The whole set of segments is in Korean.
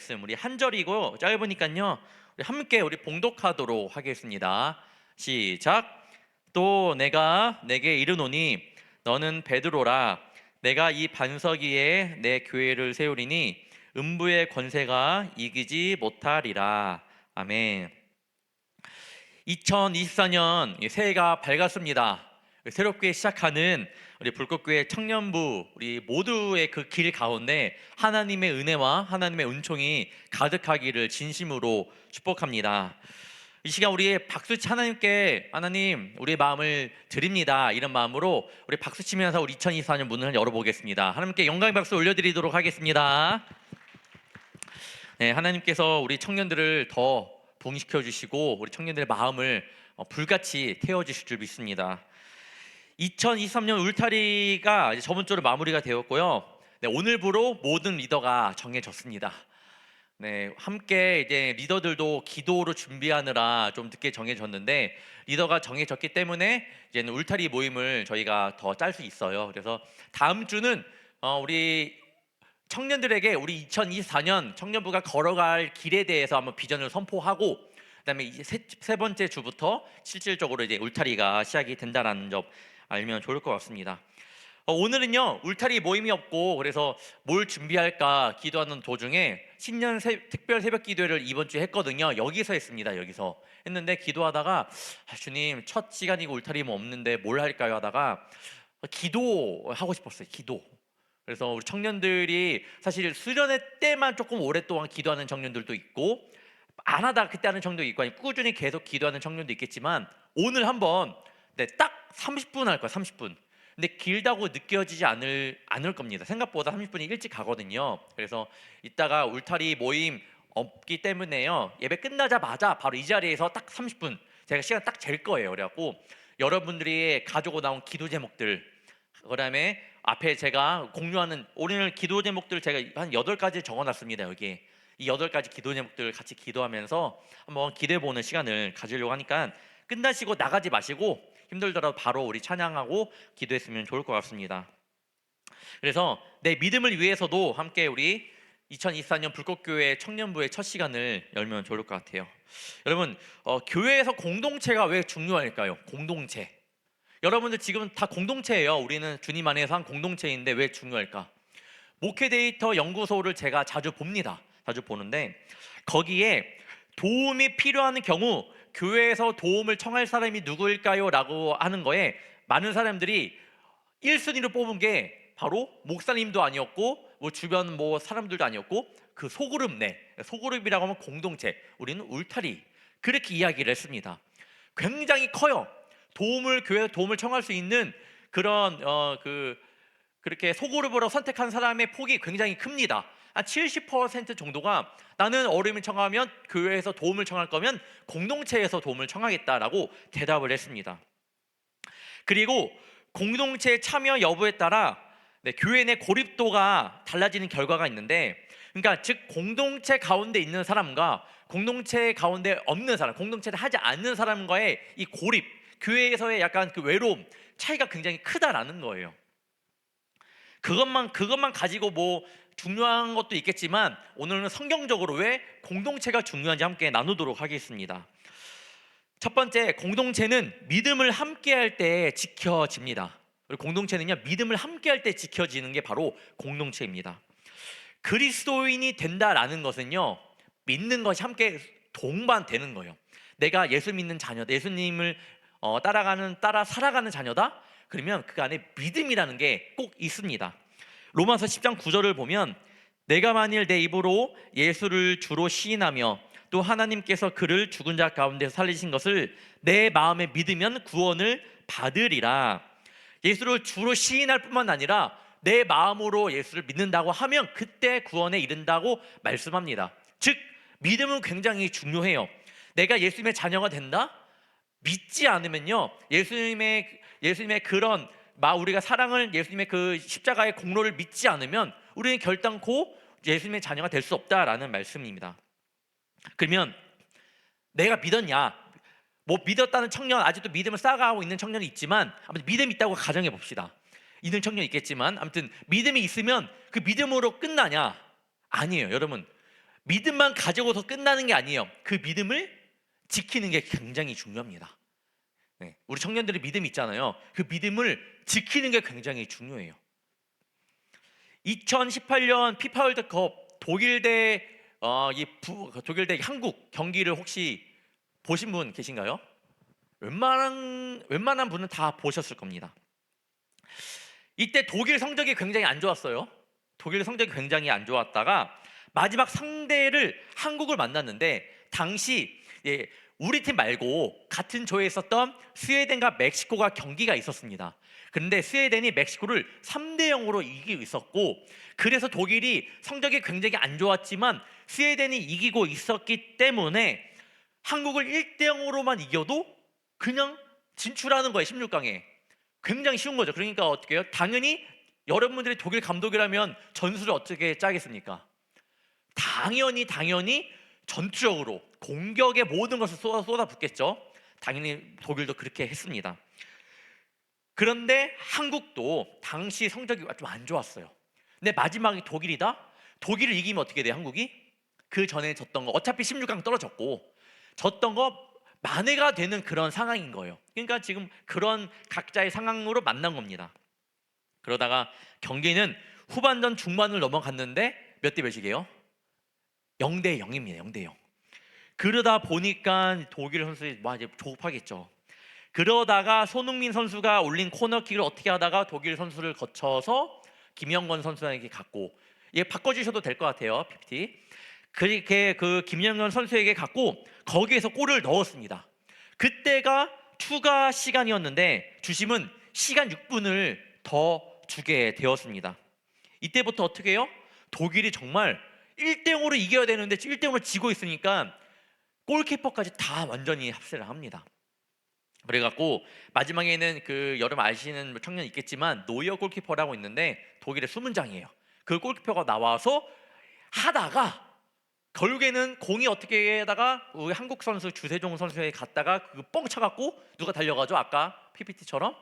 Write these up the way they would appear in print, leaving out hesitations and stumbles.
말씀 우리 한 절이고 짧으니까요. 우리 함께 우리 봉독하도록 하겠습니다. 시작. 또 내가 내게 이르노니 너는 베드로라. 내가 이 반석 위에 내 교회를 세우리니 음부의 권세가 이기지 못하리라. 아멘. 2024년 새해가 밝았습니다. 새롭게 시작하는 우리 불꽃교회 청년부 우리 모두의 그 길 가운데 하나님의 은혜와 하나님의 은총이 가득하기를 진심으로 축복합니다. 이 시간 우리 박수치 하나님께 하나님 우리의 마음을 드립니다. 이런 마음으로 우리 박수치면서 우리 2024년 문을 열어보겠습니다. 하나님께 영광의 박수 올려드리도록 하겠습니다. 네, 하나님께서 우리 청년들을 더 부흥시켜 주시고 우리 청년들의 마음을 불같이 태워 주실 줄 믿습니다. 2023년 울타리가 이제 저번 주로 마무리가 되었고요. 네, 오늘부로 모든 리더가 정해졌습니다. 네, 함께 이제 리더들도 기도로 준비하느라 좀 늦게 정해졌는데 리더가 정해졌기 때문에 이제는 울타리 모임을 저희가 더 짤 수 있어요. 그래서 다음 주는 우리 청년들에게 우리 2024년 청년부가 걸어갈 길에 대해서 한번 비전을 선포하고 그다음에 이제 세 번째 주부터 실질적으로 이제 울타리가 시작이 된다라는 점 알면 좋을 것 같습니다. 오늘은요 울타리 모임이 없고 그래서 뭘 준비할까 기도하는 도중에 신년 특별 새벽 기도회를 이번 주에 했거든요. 여기서 했습니다. 여기서 했는데 기도하다가 주님 첫 시간이고 울타리 뭐 없는데 뭘 할까요 하다가 기도하고 싶었어요. 기도. 그래서 우리 청년들이 사실 수련회 때만 조금 오랫동안 기도하는 청년들도 있고 안 하다 그때 하는 청년도 있고 아니 꾸준히 계속 기도하는 청년도 있겠지만 오늘 한번 딱 30분 할 거야. 30분. 근데 길다고 느껴지지 않을 겁니다. 생각보다 30분이 일찍 가거든요. 그래서 이따가 울타리 모임 없기 때문에요. 예배 끝나자마자 바로 이 자리에서 딱 30분 제가 시간 딱 잴 거예요. 그래갖고 여러분들이 가지고 나온 기도 제목들 그다음에 앞에 제가 공유하는 오늘 기도 제목들 제가 한 8가지 적어놨습니다. 여기에 이 8가지 기도 제목들을 같이 기도하면서 한번 기도해보는 시간을 가지려고 하니까 끝나시고 나가지 마시고 힘들더라도 바로 우리 찬양하고 기도했으면 좋을 것 같습니다. 그래서 내 믿음을 위해서도 함께 우리 2024년 불꽃교회 청년부의 첫 시간을 열면 좋을 것 같아요. 여러분 교회에서 공동체가 왜 중요할까요? 공동체. 여러분들 지금 다 공동체예요. 우리는 주님 안에서 한 공동체인데 왜 중요할까? 목회 데이터 연구소를 제가 자주 봅니다. 자주 보는데 거기에 도움이 필요한 경우 교회에서 도움을 청할 사람이 누구일까요? 라고 하는 거에 많은 사람들이 1순위로 뽑은 게 바로 목사님도 아니었고 뭐 주변 뭐 사람들도 아니었고 그 소그룹 내 소그룹이라고 하면 공동체 우리는 울타리 그렇게 이야기를 했습니다. 굉장히 커요. 교회에서 도움을 청할 수 있는 그런 그렇게 소그룹으로 선택한 사람의 폭이 굉장히 큽니다. 한 70% 정도가 나는 어려움을 청하면 교회에서 도움을 청할 거면 공동체에서 도움을 청하겠다라고 대답을 했습니다. 그리고 공동체 참여 여부에 따라 교회 내 고립도가 달라지는 결과가 있는데 그러니까 즉 공동체 가운데 있는 사람과 공동체 가운데 없는 사람 공동체를 하지 않는 사람과의 이 고립 교회에서의 약간 그 외로움 차이가 굉장히 크다라는 거예요. 그것만 가지고 뭐 중요한 것도 있겠지만 오늘은 성경적으로 왜 공동체가 중요한지 함께 나누도록 하겠습니다. 첫 번째, 공동체는 믿음을 함께 할 때 지켜집니다. 그리고 공동체는요 믿음을 함께 할 때 지켜지는 게 바로 공동체입니다. 그리스도인이 된다라는 것은요 믿는 것이 함께 동반되는 거예요. 내가 예수 믿는 자녀다, 예수님을 따라 살아가는 자녀다? 그러면 그 안에 믿음이라는 게 꼭 있습니다. 로마서 10장 9절을 보면 내가 만일 내 입으로 예수를 주로 시인하며 또 하나님께서 그를 죽은 자 가운데서 살리신 것을 내 마음에 믿으면 구원을 받으리라. 예수를 주로 시인할 뿐만 아니라 내 마음으로 예수를 믿는다고 하면 그때 구원에 이른다고 말씀합니다. 즉 믿음은 굉장히 중요해요. 내가 예수님의 자녀가 된다? 믿지 않으면요 예수님의 그런 우리가 사랑을 예수님의 그 십자가의 공로를 믿지 않으면 우리는 결단코 예수님의 자녀가 될 수 없다라는 말씀입니다. 그러면 내가 믿었냐? 뭐 믿었다는 청년 아직도 믿음을 쌓아가고 있는 청년이 있지만 아무튼 믿음이 있다고 가정해 봅시다. 있는 청년이 있겠지만 아무튼 믿음이 있으면 그 믿음으로 끝나냐? 아니에요. 여러분 믿음만 가지고서 끝나는 게 아니에요. 그 믿음을 지키는 게 굉장히 중요합니다. 네, 우리 청년들의 믿음 있잖아요. 그 믿음을 지키는 게 굉장히 중요해요. 2018년 피파 월드컵 독일 대 한국 경기를 혹시 보신 분 계신가요? 웬만한 분은 다 보셨을 겁니다. 이때 독일 성적이 굉장히 안 좋았어요. 독일 성적이 굉장히 안 좋았다가 마지막 상대를 한국을 만났는데, 당시 우리 팀 말고 같은 조에 있었던 스웨덴과 멕시코가 경기가 있었습니다. 그런데 스웨덴이 멕시코를 3대 0으로 이기고 있었고, 그래서 독일이 성적이 굉장히 안 좋았지만 스웨덴이 이기고 있었기 때문에 한국을 1대 0으로만 이겨도 그냥 진출하는 거예요. 16강에. 굉장히 쉬운 거죠. 그러니까 어떻게 해요? 당연히 여러분들이 독일 감독이라면 전술을 어떻게 짜겠습니까? 당연히 전투적으로 공격의 모든 것을 쏟아붓겠죠. 당연히 독일도 그렇게 했습니다. 그런데 한국도 당시 성적이 좀 안 좋았어요. 근데 마지막에 독일이다? 독일을 이기면 어떻게 돼요? 한국이? 그 전에 졌던 거, 어차피 16강 떨어졌고 졌던 거 만회가 되는 그런 상황인 거예요. 그러니까 지금 그런 각자의 상황으로 만난 겁니다. 그러다가 경기는 후반전 중반을 넘어갔는데 몇 대 몇이게요? 0대 0입니다. 0대 0. 그러다 보니까 독일 선수들이 이제 조급하겠죠. 그러다가 손흥민 선수가 올린 코너킥을 어떻게 하다가 독일 선수를 거쳐서 김영건 선수에게 갔고, 바꿔주셔도 될 것 같아요. PPT. 그렇게 그 김영건 선수에게 갔고 거기에서 골을 넣었습니다. 그때가 추가 시간이었는데 주심은 시간 6분을 더 주게 되었습니다. 이때부터 어떻게 해요? 독일이 정말 1대 0으로 이겨야 되는데 1대 0으로 지고 있으니까 골키퍼까지 다 완전히 합세를 합니다. 그래갖고 마지막에는 그 여러분 아시는 청년 있겠지만 노이어 골키퍼라고 있는데 독일의 수문장이에요. 그 골키퍼가 나와서 하다가 결국에는 공이 어떻게 하다가 우리 한국 선수 주세종 선수에게 갔다가 그 뻥 차갖고 누가 달려가죠? 아까 PPT처럼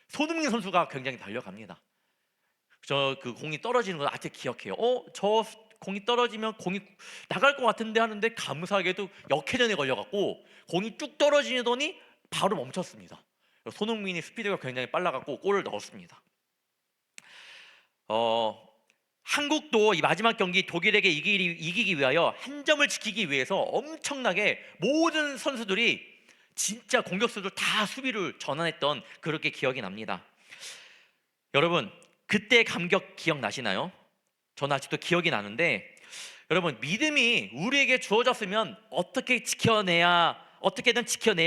손흥민 선수가 굉장히 달려갑니다. 저 그 공이 떨어지는 거 아직 기억해요. 저 공이 떨어지면 공이 나갈 것 같은데 하는데 감사하게도 역회전에 걸려갖고 공이 쭉 떨어지더니 바로 멈췄습니다. 손흥민이 스피드가 굉장히 빨라갖고 골을 넣었습니다. 한국도 이 마지막 경기 독일에게 이기기 위하여 한 점을 지키기 위해서 엄청나게 모든 선수들이 진짜 공격수들 다 수비를 전환했던 그렇게 기억이 납니다. 여러분 그때 감격 기억나시나요? 저는 아직도 기억이 나는데, 여러분 믿음이 우리에게 주어졌으면 어떻게든 지켜내야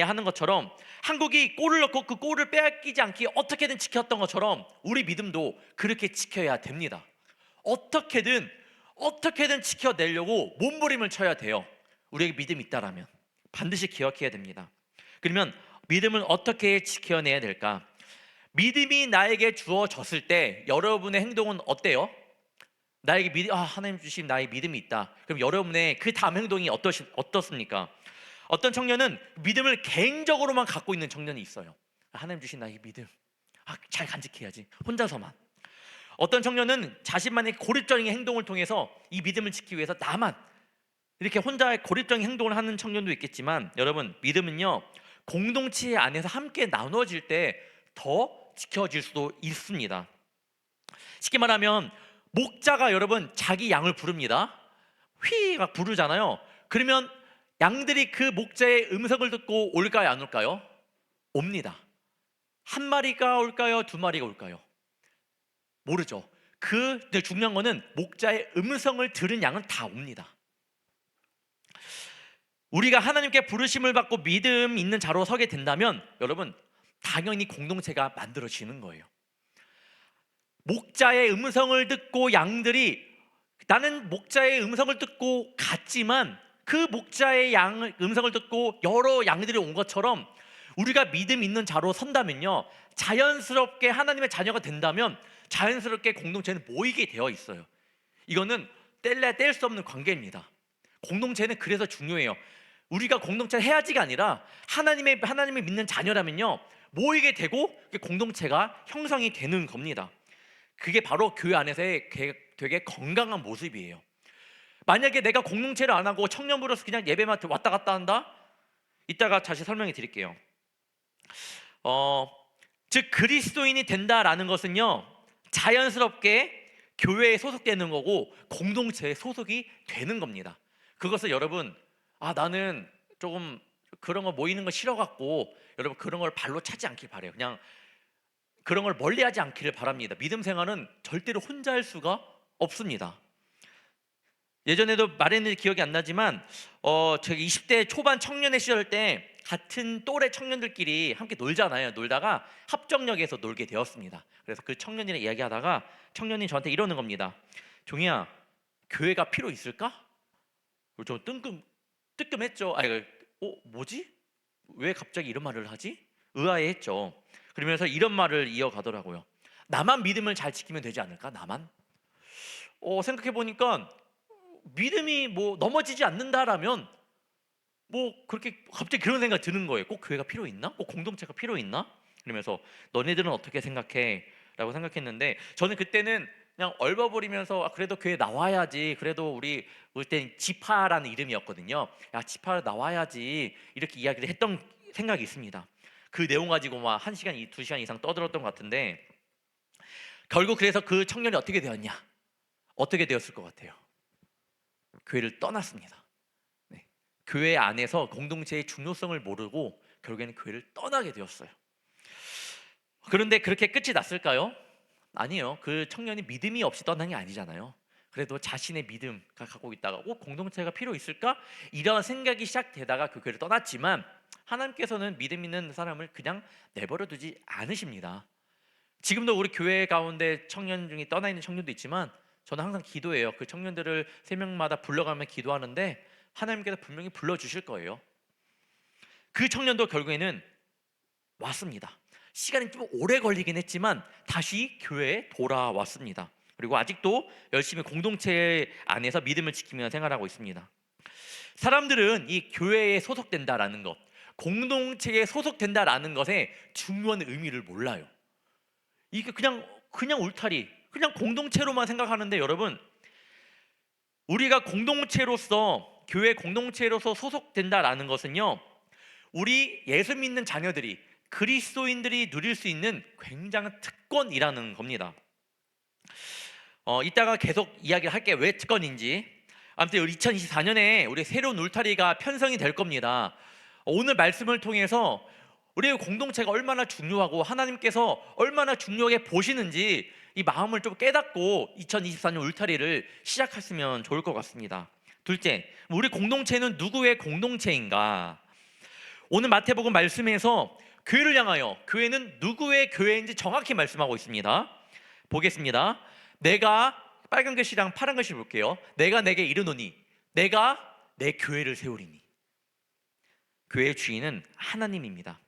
하는 것처럼 한국이 골을 넣고 그 골을 빼앗기지 않게 어떻게든 지켰던 것처럼 우리 믿음도 그렇게 지켜야 됩니다. 어떻게든 지켜내려고 몸부림을 쳐야 돼요. 우리에게 믿음이 있다라면 반드시 기억해야 됩니다. 그러면 믿음을 어떻게 지켜내야 될까? 믿음이 나에게 주어졌을 때 여러분의 행동은 어때요? 나에게 하나님 주신 나의 믿음이 있다. 그럼 여러분의 그 다음 행동이 어떻습니까? 어떤 청년은 믿음을 개인적으로만 갖고 있는 청년이 있어요. 하나님 주신 나의 믿음, 잘 간직해야지 혼자서만. 어떤 청년은 자신만의 고립적인 행동을 통해서 이 믿음을 지키기 위해서 나만 이렇게 혼자의 고립적인 행동을 하는 청년도 있겠지만, 여러분 믿음은요 공동체 안에서 함께 나눠질 때 더 지켜질 수도 있습니다. 쉽게 말하면 목자가 여러분 자기 양을 부릅니다. 휘가 부르잖아요. 그러면 양들이 그 목자의 음성을 듣고 올까요, 안 올까요? 옵니다. 한 마리가 올까요, 두 마리가 올까요? 모르죠. 근데 중요한 거는 목자의 음성을 들은 양은 다 옵니다. 우리가 하나님께 부르심을 받고 믿음 있는 자로 서게 된다면 여러분 당연히 공동체가 만들어지는 거예요. 목자의 음성을 듣고 양들이, 나는 목자의 음성을 듣고 갔지만 그 목자의 음성을 듣고 여러 양들이 온 것처럼 우리가 믿음 있는 자로 선다면요 자연스럽게 하나님의 자녀가 된다면 자연스럽게 공동체는 모이게 되어 있어요. 이거는 뗄 수 없는 관계입니다. 공동체는 그래서 중요해요. 우리가 공동체를 해야지가 아니라 하나님의 믿는 자녀라면요 모이게 되고 공동체가 형성이 되는 겁니다. 그게 바로 교회 안에서의 되게 건강한 모습이에요. 만약에 내가 공동체를 안 하고 청년부로서 그냥 예배만 왔다 갔다 한다? 이따가 다시 설명해 드릴게요. 즉 그리스도인이 된다라는 것은요, 자연스럽게 교회에 소속되는 거고 공동체에 소속이 되는 겁니다. 그것을 여러분, 나는 조금 그런 거 모이는 거 싫어갖고 여러분 그런 걸 발로 차지 않길 바래요. 그냥 그런 걸 멀리하지 않기를 바랍니다. 믿음 생활은 절대로 혼자 할 수가 없습니다. 예전에도 말했는지 기억이 안 나지만 제가 20대 초반 청년의 시절 때 같은 또래 청년들끼리 함께 놀잖아요. 놀다가 합정역에서 놀게 되었습니다. 그래서 그 청년이랑 이야기하다가 청년이 저한테 이러는 겁니다. 종이야, 교회가 필요 있을까? 저 뜨끔했죠. 뭐지? 왜 갑자기 이런 말을 하지? 의아해했죠. 그러면서 이런 말을 이어가더라고요. 나만 믿음을 잘 지키면 되지 않을까? 나만? 생각해 보니까 믿음이 뭐 넘어지지 않는다라면 뭐 그렇게 갑자기 그런 생각이 드는 거예요. 꼭 교회가 필요 있나? 꼭 공동체가 필요 있나? 그러면서 너네들은 어떻게 생각해? 라고 생각했는데 저는 그때는 그냥 얼버무리면서 그래도 교회 나와야지. 그래도 우리 그때 지파라는 이름이었거든요. 야, 지파 나와야지. 이렇게 이야기를 했던 생각이 있습니다. 그 내용 가지고 막 1시간, 2시간 이상 떠들었던 것 같은데 결국 그래서 그 청년이 어떻게 되었냐? 어떻게 되었을 것 같아요? 교회를 떠났습니다. 네. 교회 안에서 공동체의 중요성을 모르고 결국에는 교회를 떠나게 되었어요. 그런데 그렇게 끝이 났을까요? 아니에요. 그 청년이 믿음이 없이 떠난 게 아니잖아요. 그래도 자신의 믿음을 갖고 있다가 공동체가 필요 있을까? 이런 생각이 시작되다가 그 교회를 떠났지만 하나님께서는 믿음 있는 사람을 그냥 내버려 두지 않으십니다. 지금도 우리 교회 가운데 청년 중에 떠나 있는 청년도 있지만 저는 항상 기도해요. 그 청년들을 3명마다 불러가면 기도하는데 하나님께서 분명히 불러주실 거예요. 그 청년도 결국에는 왔습니다. 시간이 좀 오래 걸리긴 했지만 다시 교회에 돌아왔습니다. 그리고 아직도 열심히 공동체 안에서 믿음을 지키며 생활하고 있습니다. 사람들은 이 교회에 소속된다라는 것, 공동체에 소속된다라는 것의 중요한 의미를 몰라요. 이게 그냥 울타리, 그냥 공동체로만 생각하는데 여러분, 우리가 공동체로서 교회 공동체로서 소속된다라는 것은요, 우리 예수 믿는 자녀들이 그리스도인들이 누릴 수 있는 굉장한 특권이라는 겁니다. 이따가 계속 이야기를 할게요. 왜 특권인지. 아무튼 2024년에 우리 새로운 울타리가 편성이 될 겁니다. 오늘 말씀을 통해서 우리의 공동체가 얼마나 중요하고 하나님께서 얼마나 중요하게 보시는지 이 마음을 좀 깨닫고 2024년 울타리를 시작했으면 좋을 것 같습니다. 둘째, 우리 공동체는 누구의 공동체인가? 오늘 마태복음 말씀에서 교회를 향하여 교회는 누구의 교회인지 정확히 말씀하고 있습니다. 보겠습니다. 내가 빨간 글씨랑 파란 글씨 볼게요. 내가 내게 이르노니 내가 내 교회를 세우리니. 교회의 주인은 하나님입니다.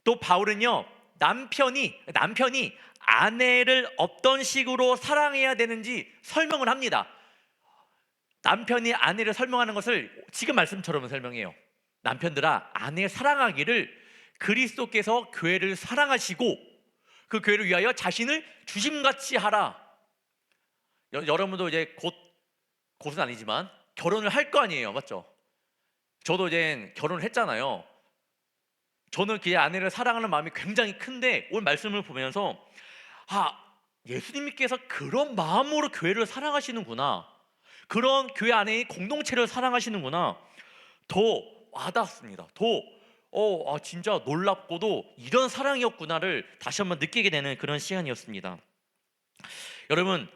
또 바울은요, 남편이 아내를 어떤 식으로 사랑해야 되는지 설명을 합니다. 남편이 아내를 설명하는 것을 지금 말씀처럼 설명해요. 남편들아, 아내 사랑하기를 그리스도께서 교회를 사랑하시고 그 교회를 위하여 자신을 주심같이 하라. 여러분도 이제 곧은 아니지만 결혼을 할 거 아니에요, 맞죠? 저도 이제 결혼을 했잖아요. 저는 그 아내를 사랑하는 마음이 굉장히 큰데 오늘 말씀을 보면서 예수님께서 그런 마음으로 교회를 사랑하시는구나, 그런 교회 안에 공동체를 사랑하시는구나, 더 와닿습니다. 진짜 놀랍고도 이런 사랑이었구나를 다시 한번 느끼게 되는 그런 시간이었습니다. 여러분,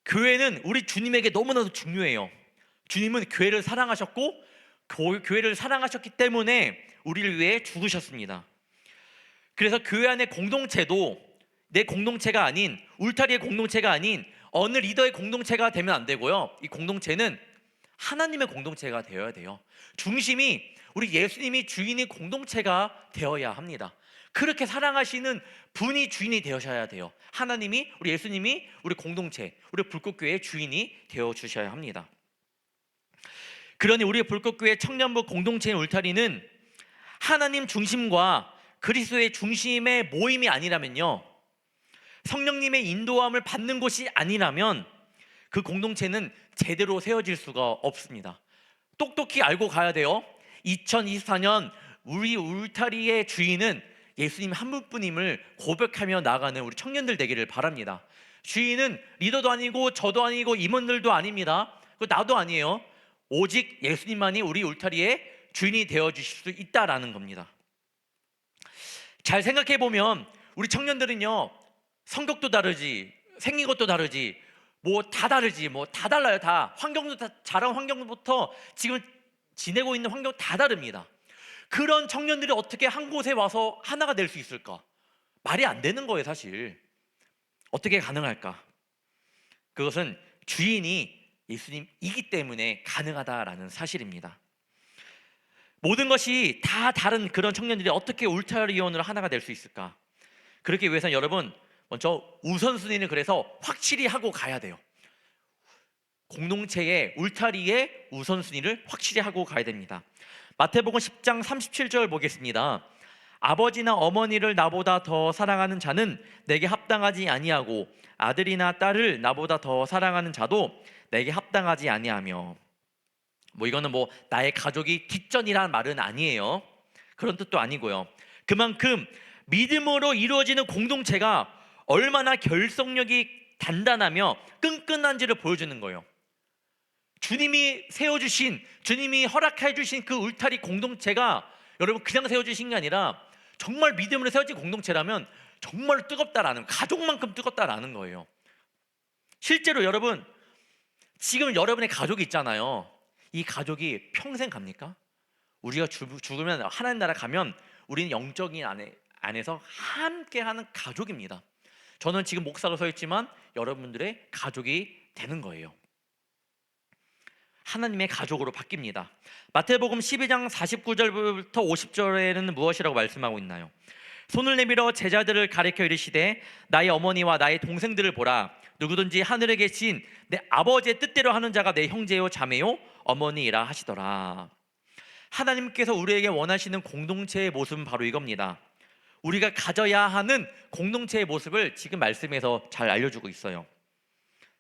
교회는 우리 주님에게 너무나도 중요해요. 주님은 교회를 사랑하셨고 교회를 사랑하셨기 때문에 우리를 위해 죽으셨습니다. 그래서 교회 안의 공동체도 내 공동체가 아닌, 울타리의 공동체가 아닌 어느 리더의 공동체가 되면 안 되고요. 이 공동체는 하나님의 공동체가 되어야 돼요. 중심이 우리 예수님이 주인의 공동체가 되어야 합니다. 그렇게 사랑하시는 분이 주인이 되셔야 돼요. 하나님이, 우리 예수님이 우리 공동체, 우리 불꽃교회의 주인이 되어 주셔야 합니다. 그러니 우리의 불꽃교회 청년부 공동체의 울타리는 하나님 중심과 그리스도의 중심의 모임이 아니라면요, 성령님의 인도함을 받는 곳이 아니라면 그 공동체는 제대로 세워질 수가 없습니다. 똑똑히 알고 가야 돼요. 2024년 우리 울타리의 주인은 예수님 한 분뿐임을 고백하며 나아가는 우리 청년들 되기를 바랍니다. 주인은 리더도 아니고 저도 아니고 임원들도 아닙니다. 나도 아니에요. 오직 예수님만이 우리 울타리의 주인이 되어주실 수 있다라는 겁니다. 잘 생각해보면 우리 청년들은요, 성격도 다르지, 생긴 것도 다르지, 뭐 다 다르지, 뭐 다 달라요. 다 환경도, 다 자란 환경부터 지금 지내고 있는 환경 다 다릅니다. 그런 청년들이 어떻게 한 곳에 와서 하나가 될 수 있을까? 말이 안 되는 거예요, 사실. 어떻게 가능할까? 그것은 주인이 예수님이기 때문에 가능하다라는 사실입니다. 모든 것이 다 다른 그런 청년들이 어떻게 울타리원으로 하나가 될 수 있을까? 그렇기 위해서는 여러분, 먼저 우선순위를 그래서 확실히 하고 가야 돼요. 공동체의 울타리의 우선순위를 확실히 하고 가야 됩니다. 마태복음 10장 37절 보겠습니다. 아버지나 어머니를 나보다 더 사랑하는 자는 내게 합당하지 아니하고 아들이나 딸을 나보다 더 사랑하는 자도 내게 합당하지 아니하며. 이거는 나의 가족이 뒷전이라는 말은 아니에요. 그런 뜻도 아니고요. 그만큼 믿음으로 이루어지는 공동체가 얼마나 결속력이 단단하며 끈끈한지를 보여주는 거예요. 주님이 세워주신, 주님이 허락해 주신 그 울타리 공동체가 여러분 그냥 세워주신 게 아니라 정말 믿음으로 세워진 공동체라면 정말 뜨겁다라는, 가족만큼 뜨겁다라는 거예요. 실제로 여러분, 지금 여러분의 가족이 있잖아요. 이 가족이 평생 갑니까? 우리가 죽으면 하나님 나라 가면 우리는 영적인 안에서 함께하는 가족입니다. 저는 지금 목사로 서 있지만 여러분들의 가족이 되는 거예요. 하나님의 가족으로 바뀝니다. 마태복음 12장 49절부터 50절에는 무엇이라고 말씀하고 있나요? 손을 내밀어 제자들을 가리켜 이르시되 나의 어머니와 나의 동생들을 보라. 누구든지 하늘에 계신 내 아버지의 뜻대로 하는 자가 내 형제요 자매요 어머니이라 하시더라. 하나님께서 우리에게 원하시는 공동체의 모습은 바로 이겁니다. 우리가 가져야 하는 공동체의 모습을 지금 말씀에서 잘 알려주고 있어요.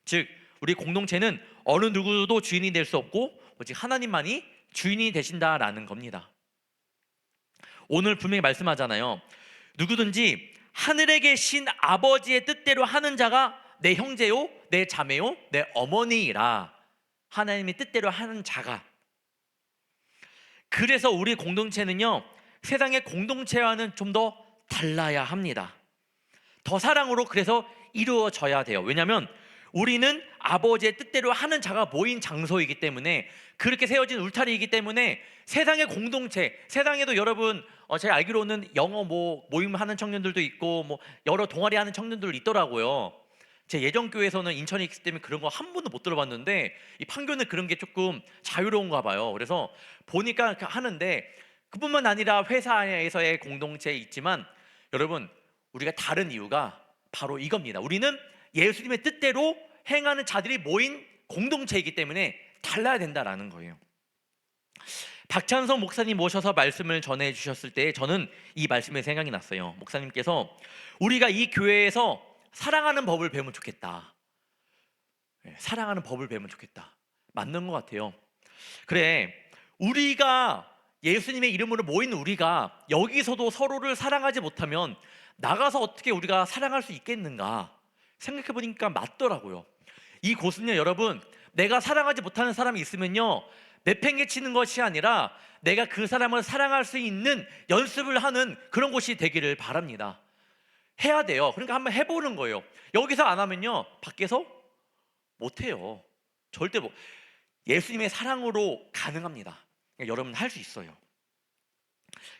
즉 우리 공동체는 어느 누구도 주인이 될 수 없고 오직 하나님만이 주인이 되신다라는 겁니다. 오늘 분명히 말씀하잖아요. 누구든지 하늘에 계신 아버지의 뜻대로 하는 자가 내 형제요, 내 자매요, 내 어머니라. 하나님의 뜻대로 하는 자가. 그래서 우리 공동체는요, 세상의 공동체와는 좀 더 달라야 합니다. 더 사랑으로 그래서 이루어져야 돼요. 왜냐하면 우리는 아버지의 뜻대로 하는 자가 모인 장소이기 때문에, 그렇게 세워진 울타리이기 때문에 세상의 공동체, 세상에도 여러분 제가 알기로는 영어 모임하는 청년들도 있고 여러 동아리 하는 청년들 있더라고요. 제 예전 교회에서는 인천에 있기 때문에 그런 거 한 번도 못 들어봤는데 이 판교는 그런 게 조금 자유로운가 봐요. 그래서 보니까 하는데, 그뿐만 아니라 회사에서의 공동체 있지만 여러분, 우리가 다른 이유가 바로 이겁니다. 우리는 예수님의 뜻대로 행하는 자들이 모인 공동체이기 때문에 달라야 된다라는 거예요. 박찬성 목사님 모셔서 말씀을 전해 주셨을 때 저는 이 말씀이 생각이 났어요. 목사님께서 우리가 이 교회에서 사랑하는 법을 배우면 좋겠다. 사랑하는 법을 배우면 좋겠다. 맞는 것 같아요. 그래, 우리가 예수님의 이름으로 모인 우리가 여기서도 서로를 사랑하지 못하면 나가서 어떻게 우리가 사랑할 수 있겠는가 생각해보니까 맞더라고요. 이곳은요, 여러분, 내가 사랑하지 못하는 사람이 있으면요, 내팽개치는 것이 아니라 내가 그 사람을 사랑할 수 있는 연습을 하는 그런 곳이 되기를 바랍니다. 해야 돼요. 그러니까 한번 해보는 거예요. 여기서 안 하면요, 밖에서 못해요. 절대 예수님의 사랑으로 가능합니다. 그러니까 여러분 할 수 있어요.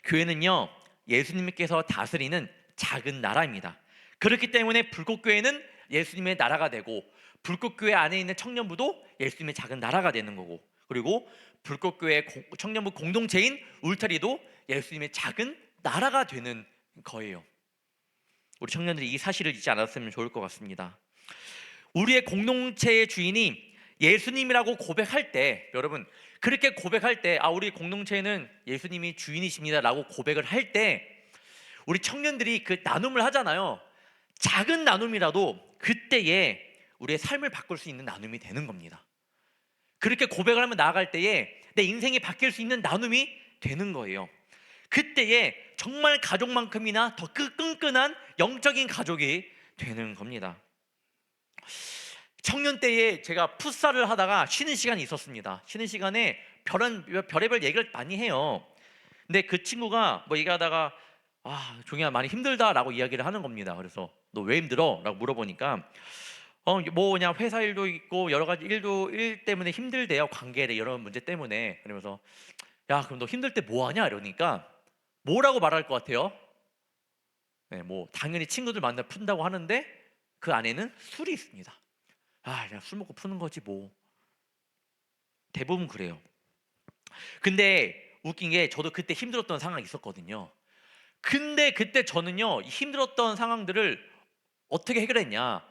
교회는요, 예수님께서 다스리는 작은 나라입니다. 그렇기 때문에 불꽃교회는 예수님의 나라가 되고, 불꽃교회 안에 있는 청년부도 예수님의 작은 나라가 되는 거고, 그리고 불꽃교회 청년부 공동체인 울타리도 예수님의 작은 나라가 되는 거예요. 우리 청년들이 이 사실을 잊지 않았으면 좋을 것 같습니다. 우리의 공동체의 주인이 예수님이라고 고백할 때, 여러분 그렇게 고백할 때, 우리 공동체는 예수님이 주인이십니다 라고 고백을 할 때, 우리 청년들이 그 나눔을 하잖아요. 작은 나눔이라도 그때에 우리의 삶을 바꿀 수 있는 나눔이 되는 겁니다. 그렇게 고백을 하며 나아갈 때에 내 인생이 바뀔 수 있는 나눔이 되는 거예요. 그때에 정말 가족만큼이나 더 끈끈한 영적인 가족이 되는 겁니다. 청년 때에 제가 풋살을 하다가 쉬는 시간이 있었습니다. 쉬는 시간에 별의별 얘기를 많이 해요. 근데 그 친구가 뭐 얘기하다가 종이야 많이 힘들다라고 이야기를 하는 겁니다. 그래서 너 왜 힘들어? 라고 물어보니까 뭐 그냥 회사 일도 있고 여러 가지 일 때문에 힘들대요. 관계에 여러 문제 때문에. 그러면서 야 그럼 너 힘들 때 뭐 하냐? 이러니까 뭐라고 말할 것 같아요? 네, 뭐 당연히 친구들 만나 푼다고 하는데 그 안에는 술이 있습니다. 그냥 술 먹고 푸는 거지 뭐. 대부분 그래요. 근데 웃긴 게 저도 그때 힘들었던 상황이 있었거든요. 근데 그때 저는요 힘들었던 상황들을 어떻게 해결했냐,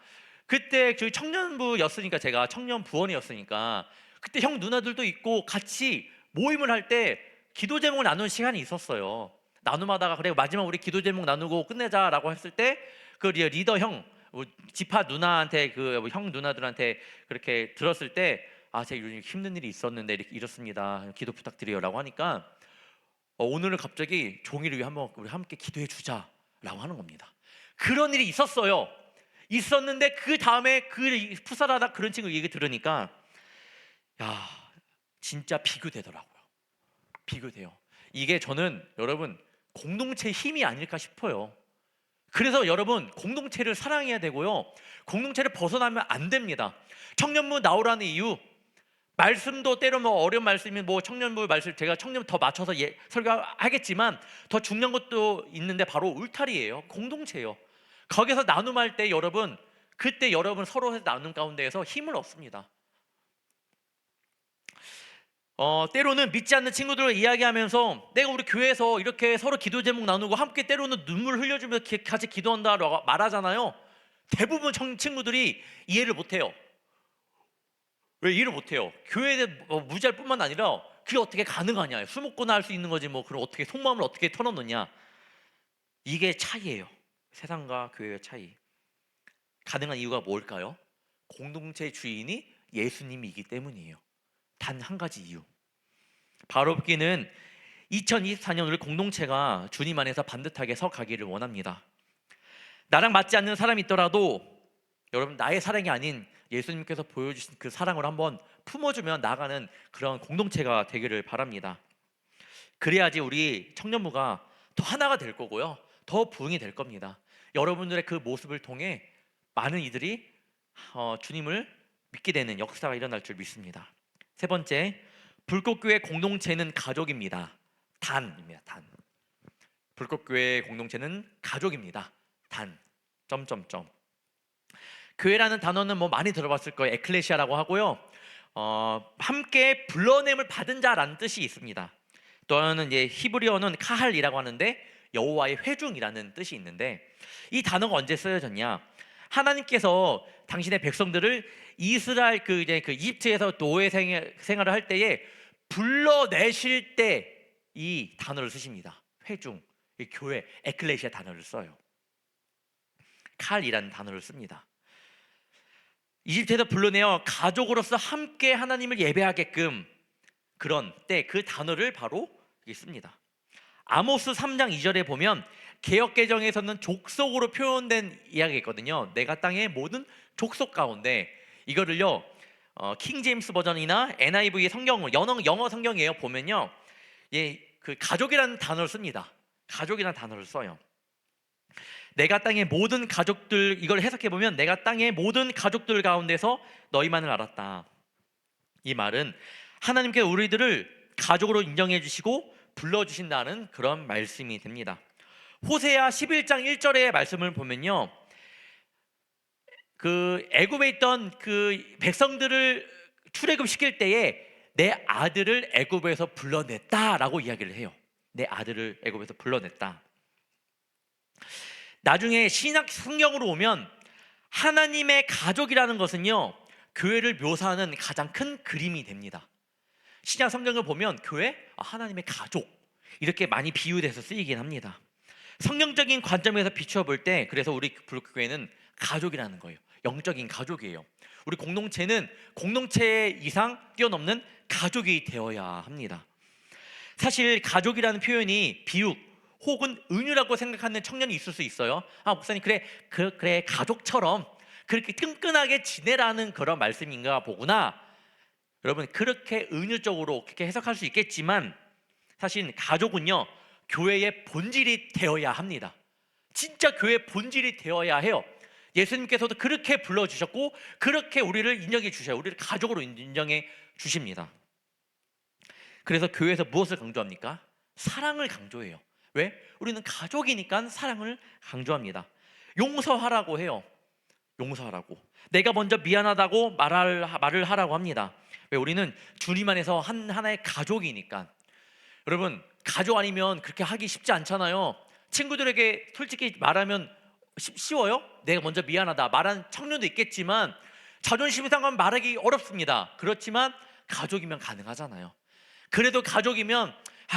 그때 그 청년부였으니까, 제가 청년부원이었으니까 그때 형 누나들도 있고 같이 모임을 할 때 기도 제목을 나누는 시간이 있었어요. 나눔하다가 그래 마지막 우리 기도 제목 나누고 끝내자라고 했을 때 그 리더 형 지파 누나한테 그 형 누나들한테 그렇게 들었을 때 제가 요즘 힘든 일이 있었는데 이렇습니다. 기도 부탁드려요라고 하니까 오늘은 갑자기 종이를 위해 한번 우리 함께 기도해 주자라고 하는 겁니다. 그런 일이 있었어요. 있었는데 그 다음에 그 풋살하다 그런 친구 얘기 들으니까 야 진짜 비교되더라고요. 비교돼요. 이게 저는 여러분 공동체의 힘이 아닐까 싶어요. 그래서 여러분 공동체를 사랑해야 되고요, 공동체를 벗어나면 안 됩니다. 청년부 나오라는 이유, 말씀도 때로 뭐 어려운 말씀이 뭐 청년부 말씀 제가 청년 더 맞춰서 설교하겠지만 더 중요한 것도 있는데 바로 울타리예요. 공동체예요. 거기서 나눔할 때 여러분 그때 여러분 서로 나눔 가운데에서 힘을 얻습니다. 때로는 믿지 않는 친구들과 이야기하면서 내가 우리 교회에서 이렇게 서로 기도 제목 나누고 함께 때로는 눈물 흘려주면서 같이 기도한다라고 말하잖아요. 대부분 친구들이 이해를 못해요. 왜 이해를 못해요? 교회에 무지할 뿐만 아니라 그게 어떻게 가능하냐, 술 먹고나 할 수 있는 거지 뭐 그걸 어떻게 속마음을 어떻게 털어놓냐. 이게 차이예요. 세상과 교회의 차이. 가능한 이유가 뭘까요? 공동체 주인이 예수님이기 때문이에요. 단 한 가지 이유. 바로 붙기는 2024년 우리 공동체가 주님 안에서 반듯하게 서 가기를 원합니다. 나랑 맞지 않는 사람이 있더라도 여러분 나의 사랑이 아닌 예수님께서 보여주신 그 사랑을 한번 품어주며 나가는 그런 공동체가 되기를 바랍니다. 그래야지 우리 청년부가 더 하나가 될 거고요, 더 부흥이 될 겁니다. 여러분들의 그 모습을 통해 많은 이들이 주님을 믿게 되는 역사가 일어날 줄 믿습니다. 세 번째, 불꽃교회 공동체는 가족입니다. 단입니다. 단. 불꽃교회 공동체는 가족입니다. 단. 점점점. 교회라는 단어는 뭐 많이 들어봤을 거예요. 에클레시아라고 하고요. 함께 불러냄을 받은 자라는 뜻이 있습니다. 또는 히브리어는 카할이라고 하는데 여호와의 회중이라는 뜻이 있는데, 이 단어가 언제 쓰여졌냐? 하나님께서 당신의 백성들을 이스라엘 그 이집트에서 노예 생활을 할 때에 불러내실 때 이 단어를 쓰십니다. 회중, 이 교회, 에클레시아 단어를 써요. 칼이라는 단어를 씁니다. 이집트에서 불러내어 가족으로서 함께 하나님을 예배하게끔 그런 때 그 단어를 바로 씁니다. 아모스 3장 2절에 보면 개역개정에서는 족속으로 표현된 이야기가 있거든요. 내가 땅의 모든 족속 가운데, 이거를요 킹 제임스 버전이나 NIV 성경, 영어 성경이에요. 보면요 그 가족이라는 단어를 씁니다. 가족이라는 단어를 써요. 내가 땅의 모든 가족들, 이걸 해석해 보면 내가 땅의 모든 가족들 가운데서 너희만을 알았다. 이 말은 하나님께 우리들을 가족으로 인정해 주시고 불러주신다는 그런 말씀이 됩니다. 호세아 11장 1절의 말씀을 보면요, 그 애굽에 있던 그 백성들을 출애굽시킬 때에 내 아들을 애굽에서 불러냈다라고 이야기를 해요. 내 아들을 애굽에서 불러냈다. 나중에 신약 성경으로 오면 하나님의 가족이라는 것은요 교회를 묘사하는 가장 큰 그림이 됩니다. 신약 성경을 보면 교회, 하나님의 가족, 이렇게 많이 비유돼서 쓰이긴 합니다. 성경적인 관점에서 비추어 볼 때 그래서 우리 불교회는 가족이라는 거예요. 영적인 가족이에요. 우리 공동체는 공동체 이상 뛰어넘는 가족이 되어야 합니다. 사실 가족이라는 표현이 비육 혹은 은유라고 생각하는 청년이 있을 수 있어요. 아, 목사님, 그래 가족처럼 그렇게 끈끈하게 지내라는 그런 말씀인가 보구나. 여러분, 그렇게 은유적으로 그렇게 해석할 수 있겠지만 사실 가족은요, 교회의 본질이 되어야 합니다. 진짜 교회의 본질이 되어야 해요. 예수님께서도 그렇게 불러주셨고 그렇게 우리를 인정해 주셔요. 우리를 가족으로 인정해 주십니다. 그래서 교회에서 무엇을 강조합니까? 사랑을 강조해요. 왜? 우리는 가족이니까 사랑을 강조합니다. 용서하라고 해요. 용서하라고. 내가 먼저 미안하다고 말을 하라고 합니다. 왜? 우리는 주님 안에서 하나의 가족이니까. 여러분, 가족 아니면 그렇게 하기 쉽지 않잖아요. 친구들에게 솔직히 말하면 쉬워요? 내가 먼저 미안하다 말하는 청년도 있겠지만 자존심이 상하면 말하기 어렵습니다. 그렇지만 가족이면 가능하잖아요. 그래도 가족이면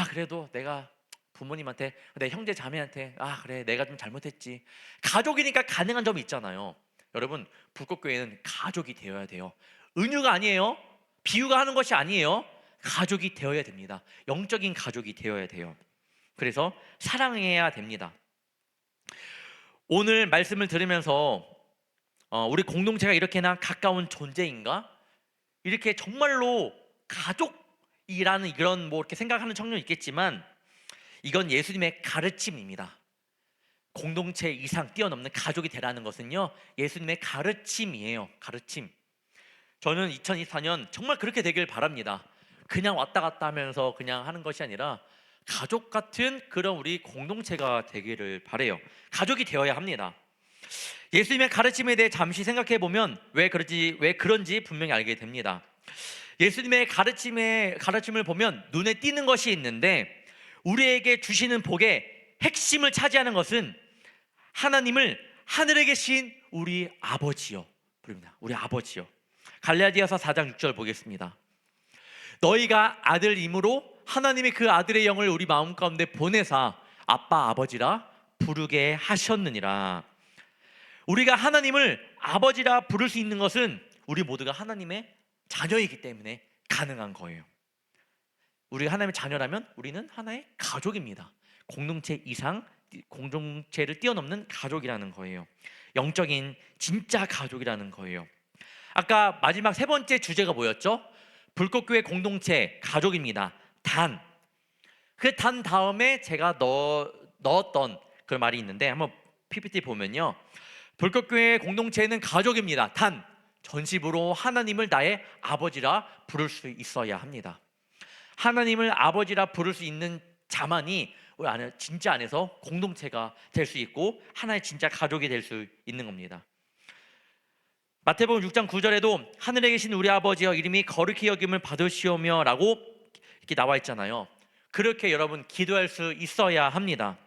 그래도 내가 부모님한테, 내 형제 자매한테 그래 내가 좀 잘못했지. 가족이니까 가능한 점이 있잖아요. 여러분, 불꽃교회는 가족이 되어야 돼요. 은유가 아니에요. 비유가 하는 것이 아니에요. 가족이 되어야 됩니다. 영적인 가족이 되어야 돼요. 그래서 사랑해야 됩니다. 오늘 말씀을 들으면서 우리 공동체가 이렇게나 가까운 존재인가? 이렇게 정말로 가족이라는 그런 이렇게 생각하는 청년이 있겠지만 이건 예수님의 가르침입니다. 공동체 이상 뛰어넘는 가족이 되라는 것은요, 예수님의 가르침이에요. 가르침. 저는 2024년 정말 그렇게 되길 바랍니다. 그냥 왔다 갔다 하면서 그냥 하는 것이 아니라 가족 같은 그런 우리 공동체가 되기를 바라요. 가족이 되어야 합니다. 예수님의 가르침에 대해 잠시 생각해 보면 왜 그런지 분명히 알게 됩니다. 예수님의 가르침을 보면 눈에 띄는 것이 있는데 우리에게 주시는 복의 핵심을 차지하는 것은 하나님을 하늘에 계신 우리 아버지요 부릅니다. 우리 아버지요. 갈라디아서 4장 6절 보겠습니다. 너희가 아들임으로 하나님이 그 아들의 영을 우리 마음 가운데 보내사 아빠 아버지라 부르게 하셨느니라. 우리가 하나님을 아버지라 부를 수 있는 것은 우리 모두가 하나님의 자녀이기 때문에 가능한 거예요. 우리가 하나님의 자녀라면 우리는 하나의 가족입니다. 공동체 이상 공동체를 뛰어넘는 가족이라는 거예요. 영적인 진짜 가족이라는 거예요. 아까 마지막 세 번째 주제가 뭐였죠? 불꽃교회 공동체 가족입니다. 단. 그 단 다음에 제가 넣었던 그런 말이 있는데 한번 PPT 보면요, 불꽃교회 공동체는 가족입니다. 단 전심으로 하나님을 나의 아버지라 부를 수 있어야 합니다. 하나님을 아버지라 부를 수 있는 자만이 우리 안에 진짜 안에서 공동체가 될 수 있고 하나의 진짜 가족이 될 수 있는 겁니다. 마태복음 6장 9절에도 하늘에 계신 우리 아버지여 이름이 거룩히 여김을 받으시오며 라고 이렇게 나와 있잖아요. 그렇게 여러분 기도할 수 있어야 합니다.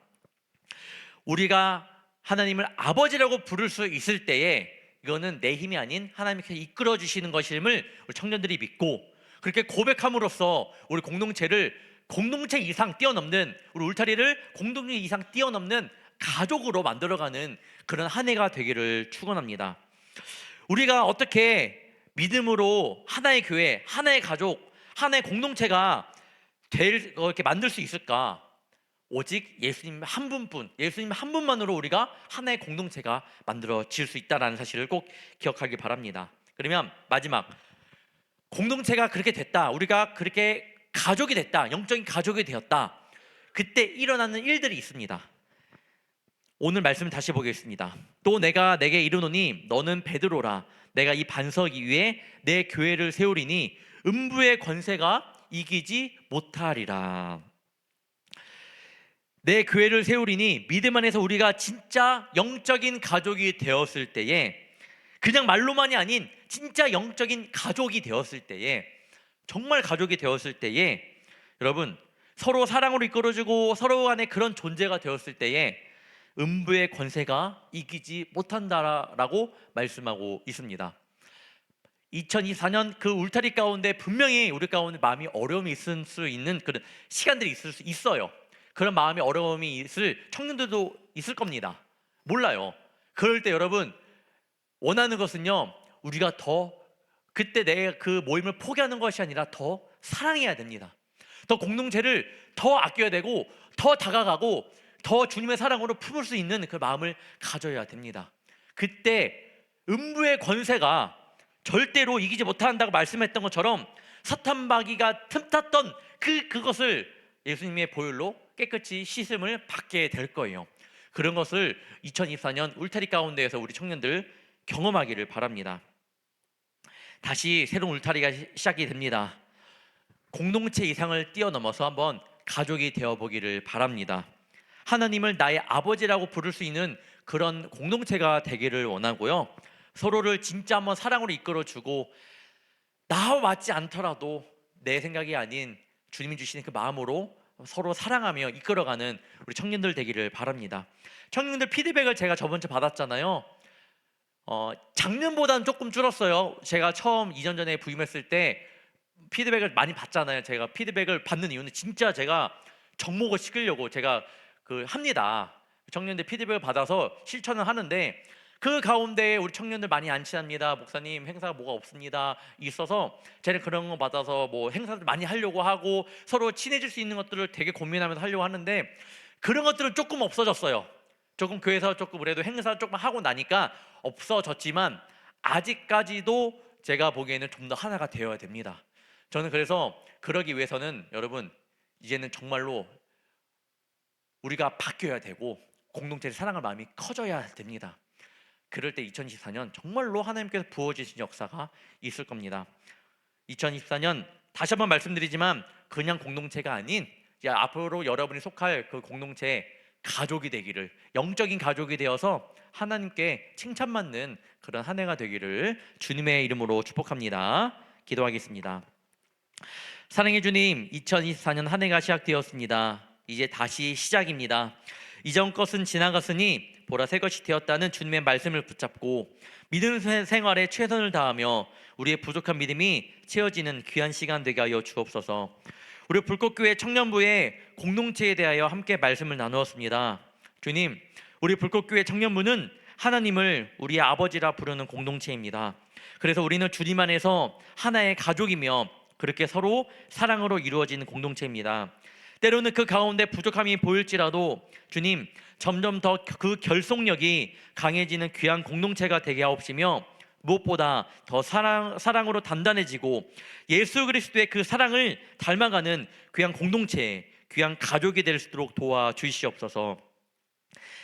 우리가 하나님을 아버지라고 부를 수 있을 때에 이거는 내 힘이 아닌 하나님께서 이끌어 주시는 것임을 우리 청년들이 믿고 그렇게 고백함으로써 우리 공동체 이상 뛰어넘는, 우리 울타리를 공동체 이상 뛰어넘는 가족으로 만들어가는 그런 한 해가 되기를 축원합니다. 우리가 어떻게 믿음으로 하나의 교회, 하나의 가족, 하나의 공동체가 이렇게 만들 수 있을까? 오직 예수님 한 분뿐, 예수님 한 분만으로 우리가 하나의 공동체가 만들어질 수 있다는 사실을 꼭 기억하기 바랍니다. 그러면 마지막, 공동체가 그렇게 됐다, 우리가 그렇게 가족이 됐다, 영적인 가족이 되었다, 그때 일어나는 일들이 있습니다. 오늘 말씀 다시 보겠습니다. 또 내가 내게 이르노니 너는 베드로라. 내가 이 반석 위에 내 교회를 세우리니 음부의 권세가 이기지 못하리라. 내 교회를 세우리니 믿음 안에서 우리가 진짜 영적인 가족이 되었을 때에, 그냥 말로만이 아닌 진짜 영적인 가족이 되었을 때에, 정말 가족이 되었을 때에 여러분 서로 사랑으로 이끌어주고 서로 간에 그런 존재가 되었을 때에 음부의 권세가 이기지 못한다라고 말씀하고 있습니다. 2024년 그 울타리 가운데 분명히 우리 가운데 마음이 어려움이 있을 수 있는 그런 시간들이 있을 수 있어요. 그런 마음의 어려움이 있을 청년들도 있을 겁니다. 몰라요. 그럴 때 여러분 원하는 것은요, 우리가 더 그때 내 그 모임을 포기하는 것이 아니라 더 사랑해야 됩니다. 더 공동체를 더 아껴야 되고, 더 다가가고, 더 주님의 사랑으로 품을 수 있는 그 마음을 가져야 됩니다. 그때 음부의 권세가 절대로 이기지 못한다고 말씀했던 것처럼 사탄마귀가 틈탔던 그것을 예수님의 보혈로 깨끗이 씻음을 받게 될 거예요. 그런 것을 2024년 울타리 가운데에서 우리 청년들 경험하기를 바랍니다. 다시 새로운 울타리가 시작이 됩니다. 공동체 이상을 뛰어넘어서 한번 가족이 되어보기를 바랍니다. 하나님을 나의 아버지라고 부를 수 있는 그런 공동체가 되기를 원하고요. 서로를 진짜 한번 사랑으로 이끌어주고, 나와 맞지 않더라도 내 생각이 아닌 주님이 주시는 그 마음으로 서로 사랑하며 이끌어가는 우리 청년들 되기를 바랍니다. 청년들 피드백을 제가 저번 주 받았잖아요. 작년보다는 조금 줄었어요. 제가 처음 2년 전에 부임했을 때 피드백을 많이 받잖아요. 제가 피드백을 받는 이유는 진짜 제가 정목을 시키려고 제가 합니다. 청년들 피드백을 받아서 실천을 하는데, 그 가운데 우리 청년들 많이 안 친합니다. 목사님, 행사가 뭐가 없습니다. 있어서 제가 그런 거 받아서 뭐 행사를 많이 하려고 하고 서로 친해질 수 있는 것들을 되게 고민하면서 하려고 하는데, 그런 것들은 조금 없어졌어요. 조금 교회에서 조금 그래도 행사 조금 하고 나니까 없어졌지만, 아직까지도 제가 보기에는 좀 더 하나가 되어야 됩니다. 저는 그래서 그러기 위해서는 여러분, 이제는 정말로 우리가 바뀌어야 되고 공동체의 사랑할 마음이 커져야 됩니다. 그럴 때 2024년 정말로 하나님께서 부어주신 역사가 있을 겁니다. 2024년 다시 한번 말씀드리지만 그냥 공동체가 아닌, 이제 앞으로 여러분이 속할 그 공동체 가족이 되기를, 영적인 가족이 되어서 하나님께 칭찬받는 그런 한 해가 되기를 주님의 이름으로 축복합니다. 기도하겠습니다. 사랑의 주님, 2024년 한 해가 시작되었습니다. 이제 다시 시작입니다. 이전 것은 지나갔으니 보라 새 것이 되었다는 주님의 말씀을 붙잡고 믿음 생활에 최선을 다하며 우리의 부족한 믿음이 채워지는 귀한 시간 되게 하여 주옵소서. 우리 불꽃교회 청년부의 공동체에 대하여 함께 말씀을 나누었습니다. 주님, 우리 불꽃교회 청년부는 하나님을 우리의 아버지라 부르는 공동체입니다. 그래서 우리는 주님 안에서 하나의 가족이며 그렇게 서로 사랑으로 이루어지는 공동체입니다. 때로는 그 가운데 부족함이 보일지라도 주님, 점점 더 그 결속력이 강해지는 귀한 공동체가 되게 하옵시며, 무엇보다 더 사랑으로 단단해지고 예수 그리스도의 그 사랑을 닮아가는 귀한 공동체, 귀한 가족이 될 수 있도록 도와주시옵소서.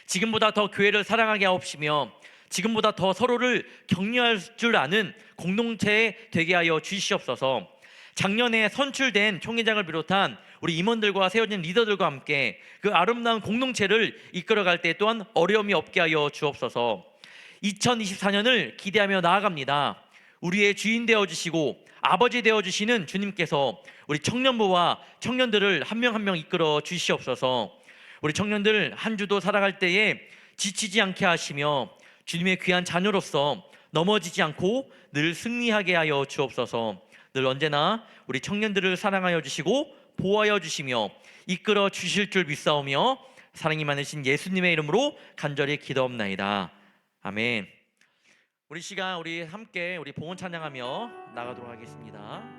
지금보다 더 교회를 사랑하게 하옵시며 지금보다 더 서로를 격려할 줄 아는 공동체 되게 하여 주시옵소서. 작년에 선출된 총회장을 비롯한 우리 임원들과 세워진 리더들과 함께 그 아름다운 공동체를 이끌어갈 때 또한 어려움이 없게 하여 주옵소서. 2024년을 기대하며 나아갑니다. 우리의 주인 되어주시고 아버지 되어주시는 주님께서 우리 청년부와 청년들을 한 명 한 명 이끌어 주시옵소서. 우리 청년들 한 주도 살아갈 때에 지치지 않게 하시며 주님의 귀한 자녀로서 넘어지지 않고 늘 승리하게 하여 주옵소서. 늘 언제나 우리 청년들을 사랑하여 주시고 보호하여 주시며 이끌어 주실 줄 믿사오며 사랑이 많으신 예수님의 이름으로 간절히 기도옵나이다. 아멘. 우리 시간 우리 함께 우리 봉헌 찬양하며 나가도록 하겠습니다.